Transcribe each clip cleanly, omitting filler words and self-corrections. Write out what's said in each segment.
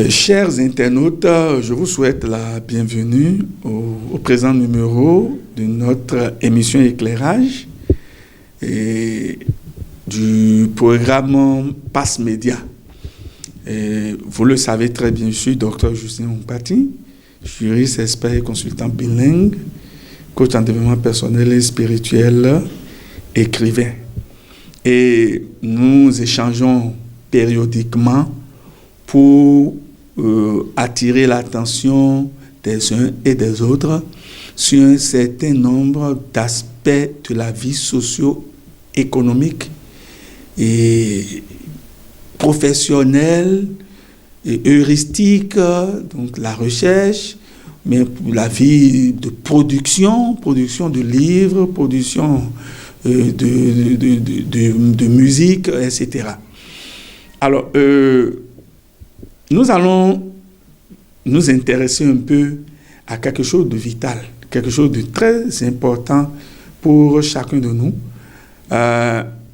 Chers internautes, je vous souhaite la bienvenue au présent numéro de notre émission Éclairage et du programme Pass Média. Vous le savez très bien, je suis Dr Justin Ompati, juriste, expert et consultant bilingue, coach en développement personnel et spirituel, écrivain. Et nous échangeons périodiquement pour attirer l'attention des uns et des autres sur un certain nombre d'aspects de la vie socio-économique et professionnelle et heuristique, donc la recherche, mais la vie de production de livres, production de musique, etc. Alors, nous allons nous intéresser un peu à quelque chose de vital, quelque chose de très important pour chacun de nous,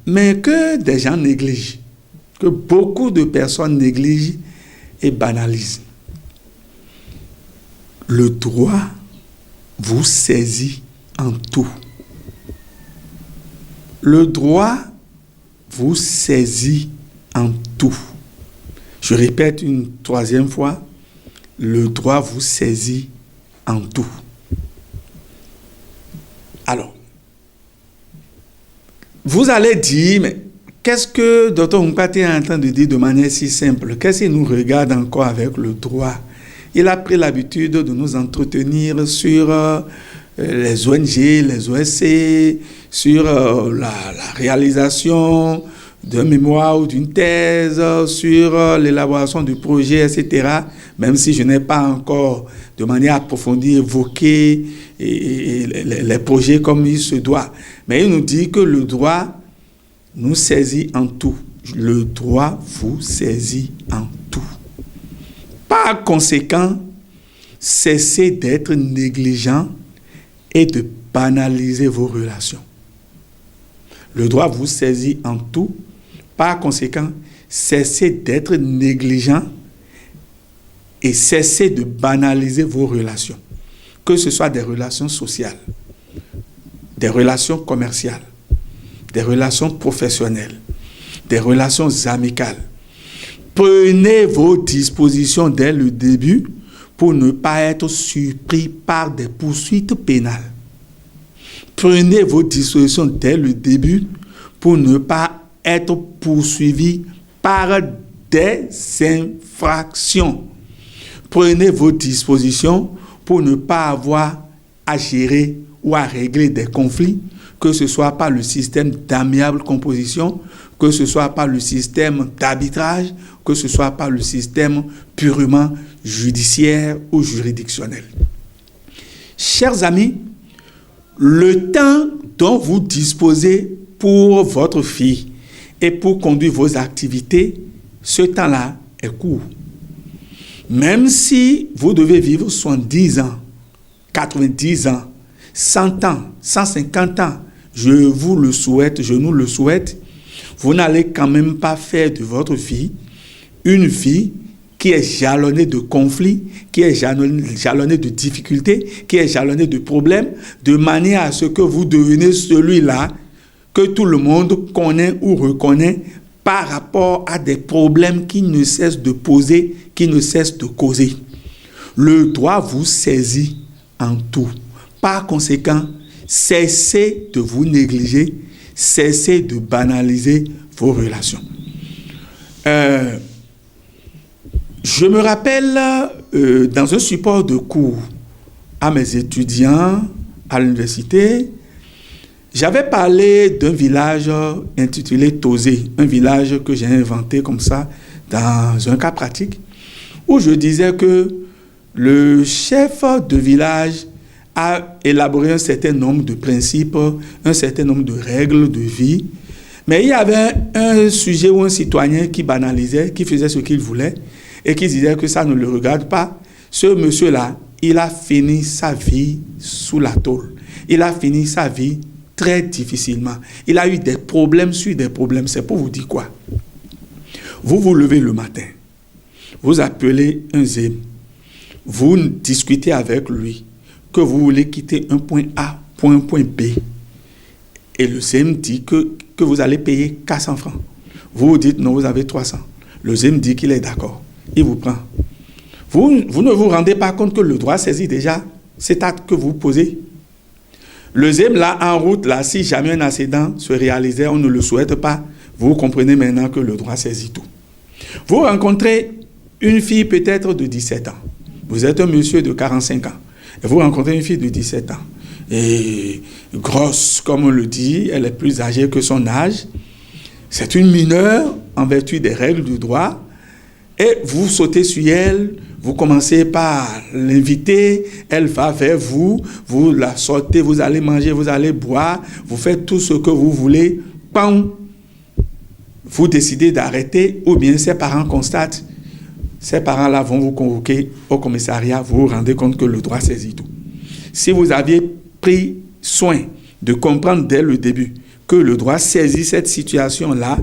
mais que des gens négligent, que beaucoup de personnes négligent et banalisent. Le droit vous saisit en tout. Le droit vous saisit en tout. Je répète une troisième fois, le droit vous saisit en tout. Alors, vous allez dire, mais qu'est-ce que Dr Ompati est en train de dire de manière si simple? Qu'est-ce qu'il nous regarde encore avec le droit? Il a pris l'habitude de nous entretenir sur les ONG, les OSC, sur la réalisation d'un mémoire ou d'une thèse, sur l'élaboration du projet, etc., même si je n'ai pas encore de manière approfondie évoqué les projets comme il se doit. Mais il nous dit que le droit nous saisit en tout. Le droit vous saisit en tout. Par conséquent, cessez d'être négligent et de banaliser vos relations. Le droit vous saisit en tout. Par conséquent, cessez d'être négligent et cessez de banaliser vos relations. Que ce soit des relations sociales, des relations commerciales, des relations professionnelles, des relations amicales. Prenez vos dispositions dès le début pour ne pas être surpris par des poursuites pénales. Prenez vos dispositions dès le début pour ne pas être poursuivi par des infractions. Prenez vos dispositions pour ne pas avoir à gérer ou à régler des conflits, que ce soit par le système d'amiable composition, que ce soit par le système d'arbitrage, que ce soit par le système purement judiciaire ou juridictionnel. Chers amis, le temps dont vous disposez pour votre fille et pour conduire vos activités, ce temps-là est court. Même si vous devez vivre 70 ans, 90 ans, 100 ans, 150 ans, je vous le souhaite, je nous le souhaite, vous n'allez quand même pas faire de votre vie une vie qui est jalonnée de conflits, qui est jalonnée de difficultés, qui est jalonnée de problèmes, de manière à ce que vous deveniez celui-là que tout le monde connaît ou reconnaît par rapport à des problèmes qui ne cessent de poser, qui ne cessent de causer. Le droit vous saisit en tout. Par conséquent, cessez de vous négliger, cessez de banaliser vos relations. Je me rappelle, dans un support de cours à mes étudiants à l'université, j'avais parlé d'un village intitulé Tosé, un village que j'ai inventé comme ça dans un cas pratique, où je disais que le chef de village a élaboré un certain nombre de principes, un certain nombre de règles de vie, mais il y avait un sujet ou un citoyen qui banalisait, qui faisait ce qu'il voulait et qui disait que ça ne le regarde pas. Ce monsieur-là, il a fini sa vie sous la tôle. Il a fini sa vie très difficilement. Il a eu des problèmes sur des problèmes. C'est pour vous dire quoi? Vous vous levez le matin. vous appelez un zème, vous discutez avec lui que vous voulez quitter un point A pour un point B, et le zème dit que vous allez payer 400 francs. Vous dites non, vous avez 300. Le zème dit qu'il est d'accord. Il vous prend. Vous ne vous rendez pas compte que le droit saisit déjà cet acte que vous posez. Le zème, là, en route, là, si jamais un accident se réalisait, on ne le souhaite pas, vous comprenez maintenant que le droit saisit tout. Vous rencontrez une fille peut-être de 17 ans. Vous êtes un monsieur de 45 ans. Et vous rencontrez une fille de 17 ans. Et grosse, comme on le dit, elle est plus âgée que son âge. C'est une mineure en vertu des règles du droit. Et vous sautez sur elle, vous commencez par l'inviter, elle va vers vous, vous la sortez, vous allez manger, vous allez boire, vous faites tout ce que vous voulez. Pam! Vous décidez d'arrêter, ou bien ses parents constatent. Ces parents-là vont vous convoquer au commissariat, vous vous rendez compte que le droit saisit tout. Si vous aviez pris soin de comprendre dès le début que le droit saisit cette situation-là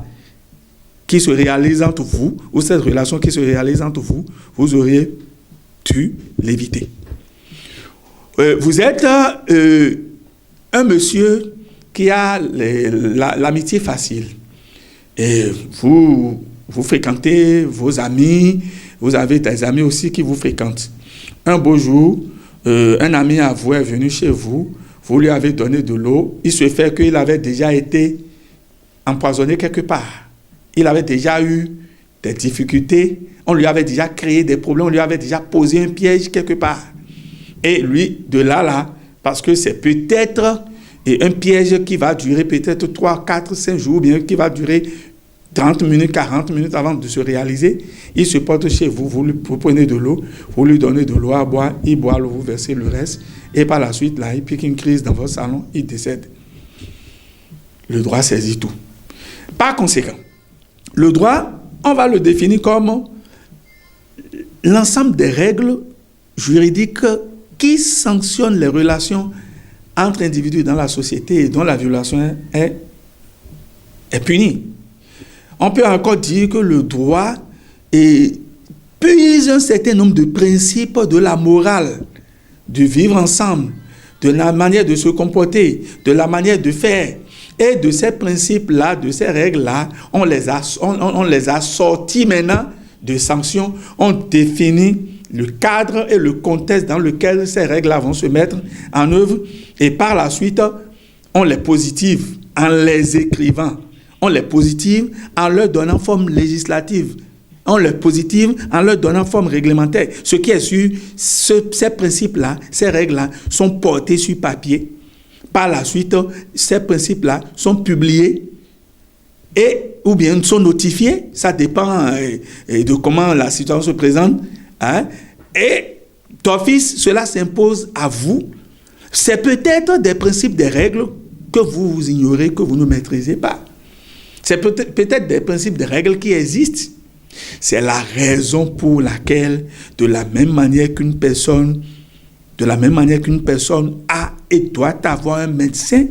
qui se réalise entre vous, ou cette relation qui se réalise entre vous, vous auriez dû l'éviter. Vous êtes un monsieur qui a l'amitié facile. Et vous fréquentez vos amis, vous avez des amis aussi qui vous fréquentent. Un beau jour, un ami à vous est venu chez vous, vous lui avez donné de l'eau, il se fait qu'il avait déjà été empoisonné quelque part. Il avait déjà eu des difficultés, on lui avait déjà créé des problèmes, on lui avait déjà posé un piège quelque part. Et lui, de là, parce que c'est peut-être un piège qui va durer peut-être 3, 4, 5 jours, bien qui va durer 30 minutes, 40 minutes avant de se réaliser, il se porte chez vous, vous prenez de l'eau, vous lui donnez de l'eau à boire, il boit l'eau, vous versez le reste, et par la suite, là, il pique une crise dans votre salon, il décède. Le droit saisit tout. Par conséquent, le droit, on va le définir comme l'ensemble des règles juridiques qui sanctionnent les relations entre individus dans la société et dont la violation est punie. On peut encore dire que le droit puise un certain nombre de principes de la morale, du vivre ensemble, de la manière de se comporter, de la manière de faire. Et de ces principes-là, de ces règles-là, on les a sortis maintenant de sanctions. On définit le cadre et le contexte dans lequel ces règles-là vont se mettre en œuvre. Et par la suite, on les positive en les écrivant. On les positive en leur donnant forme législative. On les positive en leur donnant forme réglementaire. Ce qui est sûr, ces principes-là, ces règles-là sont portés sur papier. Par la suite, ces principes-là sont publiés ou bien sont notifiés. Ça dépend de comment la situation se présente. Hein? Et d'office, cela s'impose à vous. C'est peut-être des principes, des règles que vous ignorez, que vous ne maîtrisez pas. C'est peut-être des principes, des règles qui existent. C'est la raison pour laquelle, de la même manière qu'une personne a et doit avoir un médecin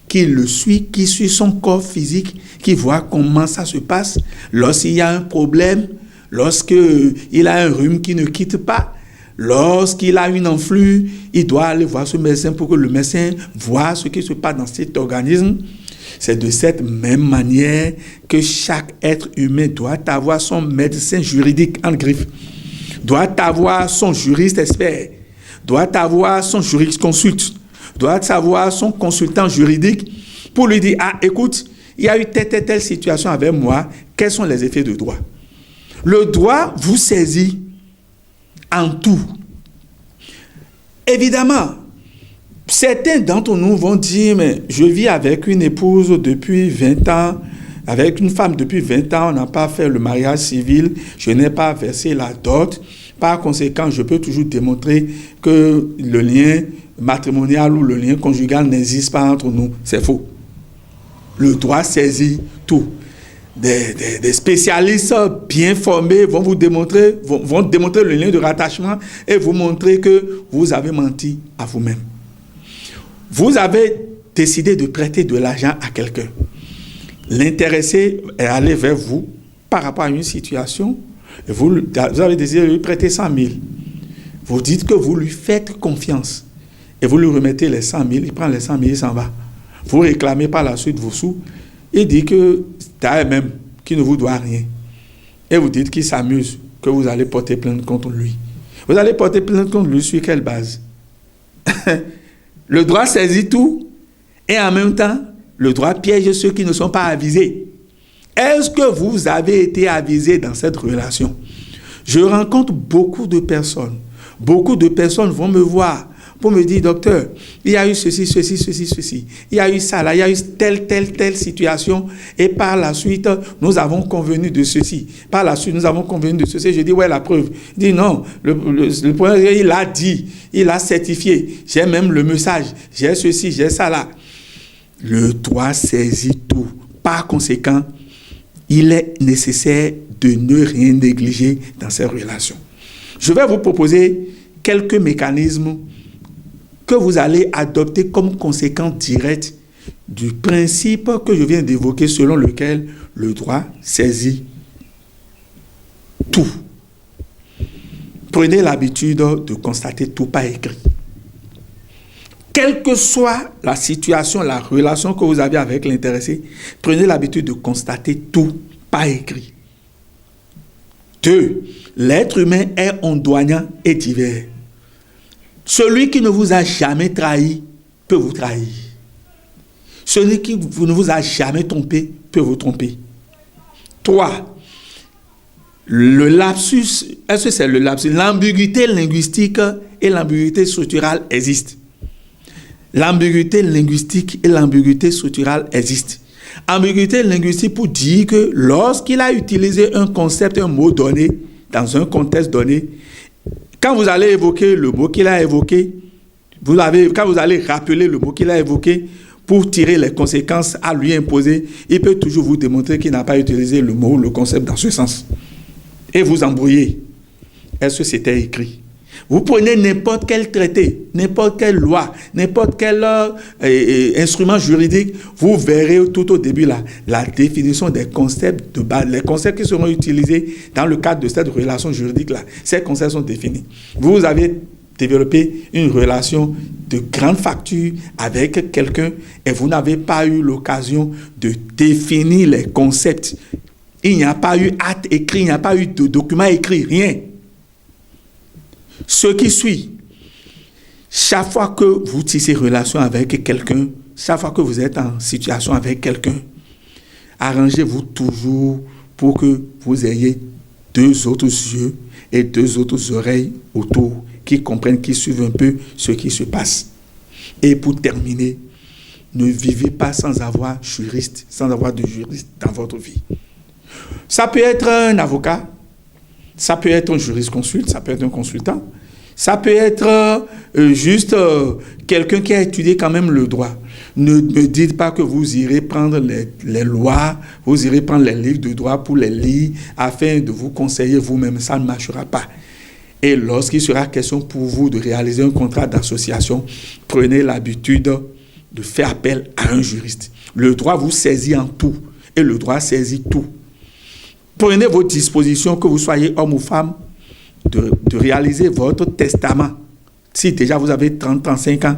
qui le suit, qui suit son corps physique, qui voit comment ça se passe. Lorsqu'il y a un problème, lorsqu'il a un rhume qui ne quitte pas, lorsqu'il a une enflure, il doit aller voir ce médecin pour que le médecin voit ce qui se passe dans cet organisme. C'est de cette même manière que chaque être humain doit avoir son médecin juridique en griffe, doit avoir son juriste expert, doit avoir son jurisconsulte, doit avoir son consultant juridique pour lui dire « Ah, écoute, il y a eu telle situation avec moi, quels sont les effets de droit ?» Le droit vous saisit en tout. Évidemment, certains d'entre nous vont dire « Mais je vis avec une épouse depuis 20 ans, avec une femme depuis 20 ans, on n'a pas fait le mariage civil, je n'ai pas versé la dot. » Par conséquent, je peux toujours démontrer que le lien matrimonial ou le lien conjugal n'existe pas entre nous. C'est faux. Le droit saisit tout. Des spécialistes bien formés vont démontrer le lien de rattachement et vous montrer que vous avez menti à vous-même. Vous avez décidé de prêter de l'argent à quelqu'un. L'intéressé est allé vers vous par rapport à une situation. Et vous avez décidé de lui prêter 100 000. Vous dites que vous lui faites confiance. Et vous lui remettez les 100 000, il prend les 100 000, il s'en va. Vous réclamez par la suite vos sous. Il dit que c'est à elle-même qui ne vous doit rien. Et vous dites qu'il s'amuse, que vous allez porter plainte contre lui. Vous allez porter plainte contre lui sur quelle base? Le droit saisit tout et en même temps, le droit piège ceux qui ne sont pas avisés. Est-ce que vous avez été avisé dans cette relation? Je rencontre beaucoup de personnes. Beaucoup de personnes vont me voir pour me dire, docteur, il y a eu ceci, ceci, ceci, ceci. Il y a eu ça, là, il y a eu telle situation. Et par la suite, nous avons convenu de ceci. Par la suite, nous avons convenu de ceci. Je dis, ouais, la preuve. Il dit, non, le point, il a dit, il a certifié. J'ai même le message. J'ai ceci, j'ai ça, là. Le droit saisit tout. Par conséquent, il est nécessaire de ne rien négliger dans ces relations. Je vais vous proposer quelques mécanismes que vous allez adopter comme conséquence directe du principe que je viens d'évoquer, selon lequel le droit saisit tout. Prenez l'habitude de constater tout par écrit. Quelle que soit la situation, la relation que vous avez avec l'intéressé, prenez l'habitude de constater tout par écrit. 2. L'être humain est ondoyant et divers. Celui qui ne vous a jamais trahi peut vous trahir. Celui qui ne vous a jamais trompé peut vous tromper. 3. Le lapsus, est-ce que c'est le lapsus? L'ambiguïté linguistique et l'ambiguïté structurale existent. L'ambiguïté linguistique et l'ambiguïté structurale existent. Ambiguïté linguistique pour dire que lorsqu'il a utilisé un concept, un mot donné, dans un contexte donné, quand vous allez évoquer le mot qu'il a évoqué, quand vous allez rappeler le mot qu'il a évoqué pour tirer les conséquences à lui imposer, il peut toujours vous démontrer qu'il n'a pas utilisé le mot, le concept dans ce sens. Et vous embrouillez. Est-ce que c'était écrit? Vous prenez n'importe quel traité, n'importe quelle loi, n'importe quel instrument juridique, vous verrez tout au début la définition des concepts de base, les concepts qui seront utilisés dans le cadre de cette relation juridique-là. Ces concepts sont définis. Vous avez développé une relation de grande facture avec quelqu'un et vous n'avez pas eu l'occasion de définir les concepts. Il n'y a pas eu acte écrit, il n'y a pas eu de document écrit, rien. Ce qui suit, chaque fois que vous tissez relation avec quelqu'un, chaque fois que vous êtes en situation avec quelqu'un, arrangez-vous toujours pour que vous ayez 2 autres yeux et 2 autres oreilles autour qui comprennent, qui suivent un peu ce qui se passe. Et pour terminer, ne vivez pas sans avoir de juriste dans votre vie. Ça peut être un avocat, ça peut être un jurisconsulte, ça peut être un consultant, ça peut être juste quelqu'un qui a étudié quand même le droit. Ne me dites pas que vous irez prendre les lois, vous irez prendre les livres de droit pour les lire afin de vous conseiller vous-même. Ça ne marchera pas. Et lorsqu'il sera question pour vous de réaliser un contrat d'association, prenez l'habitude de faire appel à un juriste. Le droit vous saisit en tout et le droit saisit tout. Prenez vos dispositions, que vous soyez homme ou femme, de réaliser votre testament. Si déjà vous avez 30-35 ans,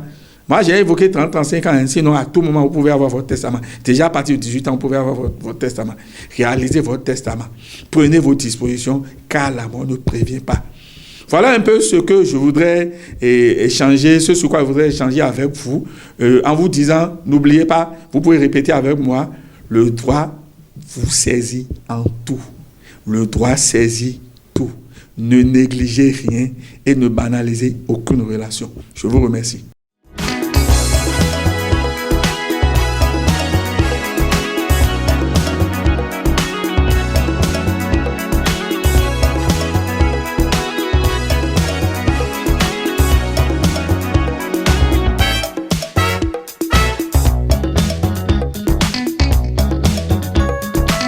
moi j'ai évoqué 30-35 ans, sinon à tout moment vous pouvez avoir votre testament. Déjà à partir de 18 ans, vous pouvez avoir votre testament. Réalisez votre testament. Prenez vos dispositions, car la mort ne prévient pas. Voilà un peu ce que je voudrais échanger, ce sur quoi je voudrais échanger avec vous, en vous disant, n'oubliez pas, vous pouvez répéter avec moi, le droit vous saisit en tout. Le droit saisit tout. Ne négligez rien et ne banalisez aucune relation. Je vous remercie.